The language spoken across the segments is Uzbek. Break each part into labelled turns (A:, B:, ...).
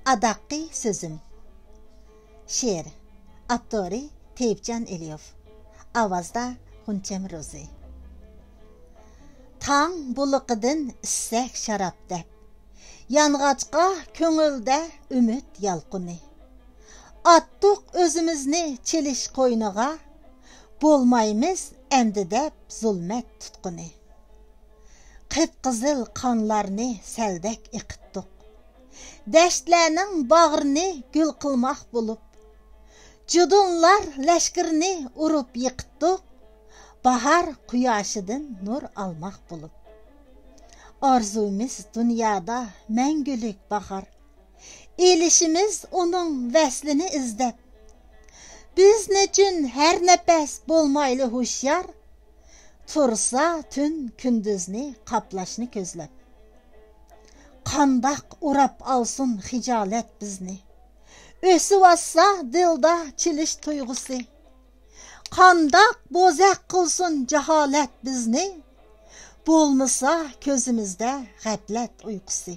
A: Adaqi sözüm. Şiir. Avtori Teyipcan Eliyov. Avazda Xunçem Rozi. Tang buluqidin issek şarap dep. Yanğaçqa köngülde ümit yalquni. Attık özümüzni çeliş koynuğa. Bolmaymiz endi dep zulmet tutquni. Qıpqızıl qanlarını seldek iqittuk. Dəştlərinin bağrını gül qılmaq bulup. Cudunlar leşkirini urup yıqittuk. Bahar quyoşidin nur almaq bulup. Arzumuz dünyada məngülük bahar. Elişimiz onun vəslini izlep. Biz neçün her nəpəs bolmaylı huşyar. Tursa tün kündüzni qaplaşını közlep. Qandaq urap alsın hicalet bizni. Ösü vassa dilda çiliş tuygusu. Qandaq bozak qılsın cehalet bizni. Bolmasa közümüzde gaflet uykusu.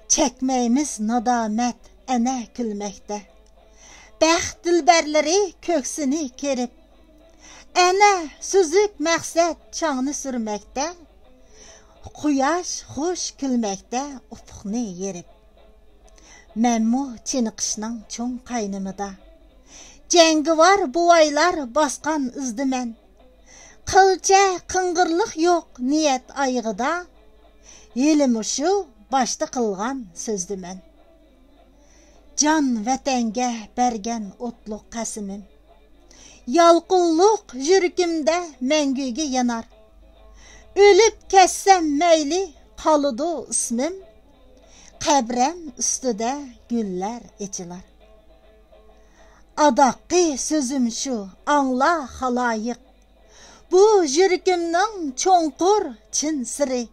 A: Çekmeyimiz nadamet ene külmekte. Bəxt dilberleri köksünü kerip. Ene süzük məqsəd çağını sürmekte. Quyaş hoş külmekte ufuqni yerip. Memmu çiniqişnin çoğun qaynımıda. Cengi var buvaylar basqan izdimen. Qılca qıngırlıq yok niyet ayğıda. Elim uşu başta qılğan sözdümen. Can vətəngə bərgən otluq qəsimim. Yalqınlıq jürkümdə məngüge yanar. Ölüp kessem meyli qalıdı ismim. Qəbrəm üstüdə güller ecilar. Adaqi sözüm şu anla halayıq. Bu jürkümnün çonqur çin siri.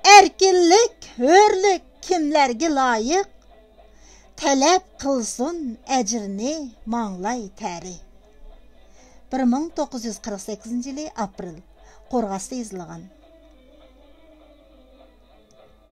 A: Erkinlik, hörlük kimlerge layıq. Tələb qılsın əcrini manlay təri. 1948 yılı aprel. Qorğasda yazılğan.